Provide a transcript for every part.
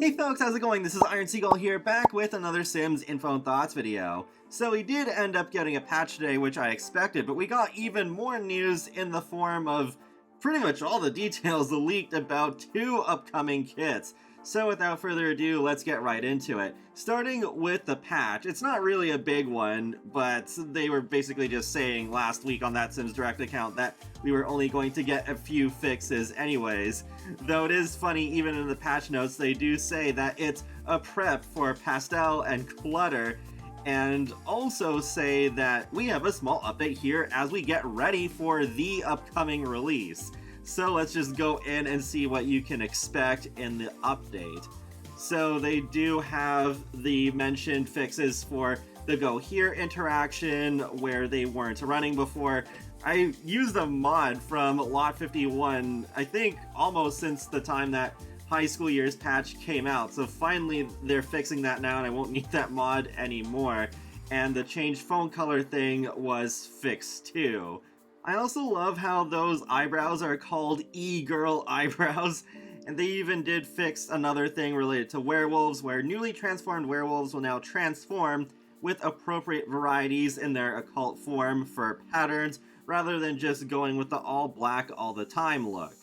Hey folks, how's it going? This is Iron Seagull here, back with another Sims Info and Thoughts video. So we did end up getting a patch today, which I expected, but we got even more news in the form of pretty much all the details leaked about 2 upcoming kits. So without further ado, let's get right into it. Starting with the patch, it's not really a big one, but they were basically just saying last week on that Sims Direct account that we were only going to get a few fixes anyways. Though it is funny, even in the patch notes, they do say that it's a prep for Pastel and CLUTTER, and also say that we have a small update here as we get ready for the upcoming release. So let's just go in and see what you can expect in the update. So they do have the mentioned fixes for the Go Here interaction where they weren't running before. I used a mod from Lot 51, I think almost since the time that High School Years patch came out. So finally they're fixing that now and I won't need that mod anymore. And the change phone color thing was fixed too. I also love how those eyebrows are called e-girl eyebrows, and they even did fix another thing related to werewolves, where newly transformed werewolves will now transform with appropriate varieties in their occult form for patterns, rather than just going with the all black all the time look.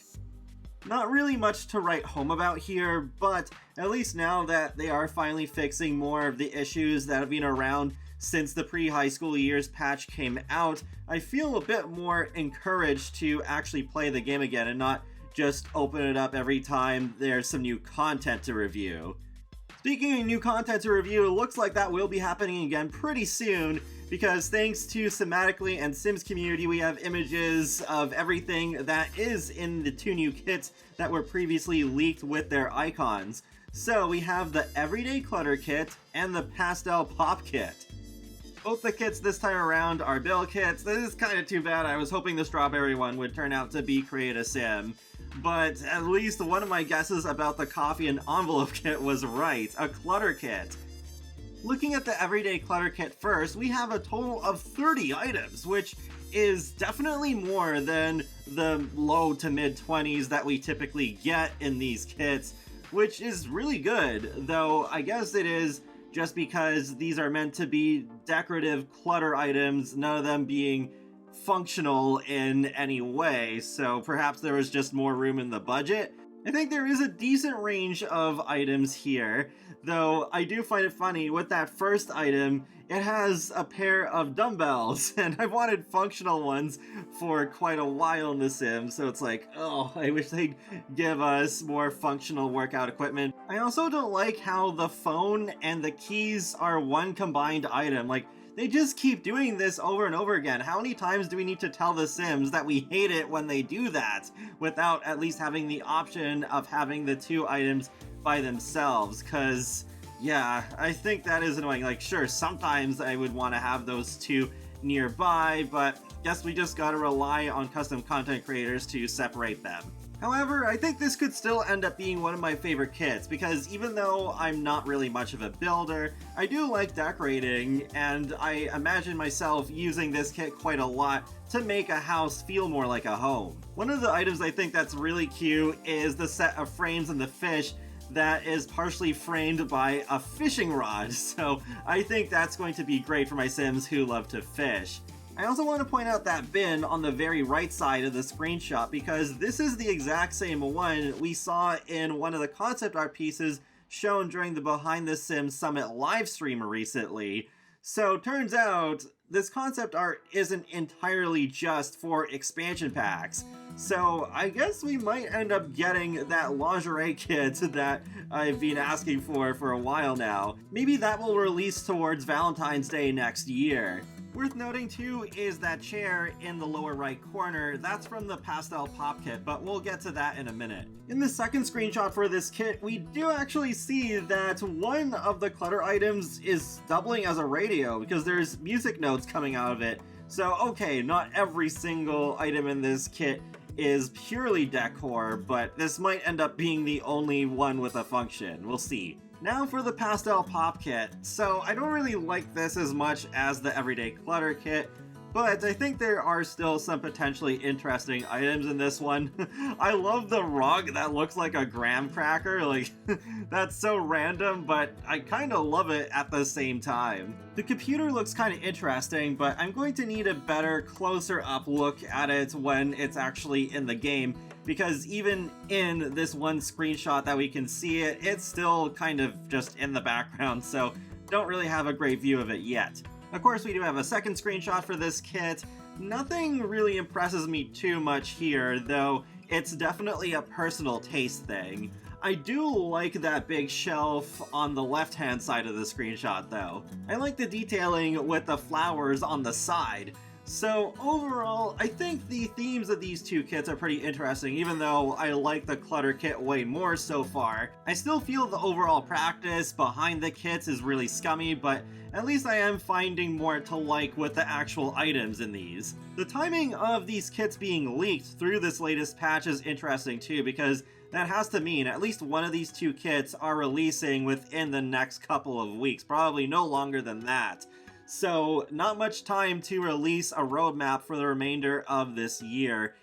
Not really much to write home about here, but at least now that they are finally fixing more of the issues that have been around since the pre-high school years patch came out, I feel a bit more encouraged to actually play the game again and not just open it up every time there's some new content to review. Speaking of new content to review, it looks like that will be happening again pretty soon, because thanks to Thematically and Sims Community, we have images of everything that is in the 2 new kits that were previously leaked with their icons. So we have the Everyday Clutter kit and the Pastel Pop kit. Both the kits this time around are bill kits. This is kind of too bad. I was hoping the strawberry one would turn out to be Create a Sim. But at least one of my guesses about the coffee and envelope kit was right, a clutter kit. Looking at the Everyday Clutter kit first, we have a total of 30 items, which is definitely more than the low to mid 20s that we typically get in these kits, which is really good, though I guess it is just because these are meant to be decorative clutter items, none of them being functional in any way, so perhaps there was just more room in the budget. I think there is a decent range of items here, though I do find it funny with that first item, it has a pair of dumbbells, and I've wanted functional ones for quite a while in The Sims, so it's like, oh, I wish they'd give us more functional workout equipment. I also don't like how the phone and the keys are one combined item. Like, they just keep doing this over and over again. How many times do we need to tell The Sims that we hate it when they do that, without at least having the option of having the 2 items by themselves? Because yeah, I think that is annoying. Like, sure, sometimes I would want to have those 2 nearby, but guess we just gotta rely on custom content creators to separate them. However, I think this could still end up being one of my favorite kits, because even though I'm not really much of a builder, I do like decorating, and I imagine myself using this kit quite a lot to make a house feel more like a home. One of the items I think that's really cute is the set of frames and the fish that is partially framed by a fishing rod, so I think that's going to be great for my Sims who love to fish. I also want to point out that bin on the very right side of the screenshot, because this is the exact same one we saw in one of the concept art pieces shown during the Behind the Sims Summit livestream recently. So turns out this concept art isn't entirely just for expansion packs. So I guess we might end up getting that lingerie kit that I've been asking for a while now. Maybe that will release towards Valentine's Day next year. Worth noting too is that chair in the lower right corner. That's from the Pastel Pop kit, but we'll get to that in a minute. In the second screenshot for this kit, we do actually see that one of the clutter items is doubling as a radio, because there's music notes coming out of it. So okay, not every single item in this kit is purely decor, but this might end up being the only one with a function. We'll see. Now for the Pastel Pop kit. So I don't really like this as much as the Everyday Clutter kit, But I think there are still some potentially interesting items in this one. I love the rug that looks like a graham cracker, like that's so random, but I kind of love it at the same time. The computer looks kind of interesting, but I'm going to need a better, closer up look at it when it's actually in the game, because even in this one screenshot that we can see it, it's still kind of just in the background, so don't really have a great view of it yet. Of course, we do have a second screenshot for this kit. Nothing really impresses me too much here, though it's definitely a personal taste thing. I do like that big shelf on the left-hand side of the screenshot, though. I like the detailing with the flowers on the side. So overall, I think the themes of these two kits are pretty interesting, even though I like the Clutter kit way more so far. I still feel the overall practice behind the kits is really scummy, but at least I am finding more to like with the actual items in these. The timing of these kits being leaked through this latest patch is interesting too, because that has to mean at least one of these two kits are releasing within the next couple of weeks, probably no longer than that. So not much time to release a roadmap for the remainder of this year,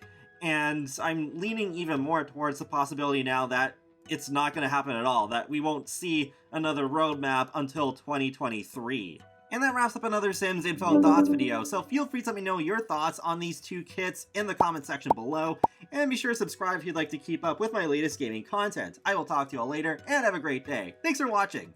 and I'm leaning even more towards the possibility now that it's not going to happen at all, that we won't see another roadmap until 2023. And that wraps up another Sims Info and Thoughts video, so feel free to let me know your thoughts on these two kits in the comment section below, and be sure to subscribe if you'd like to keep up with my latest gaming content. I will talk to you all later, and have a great day. Thanks for watching!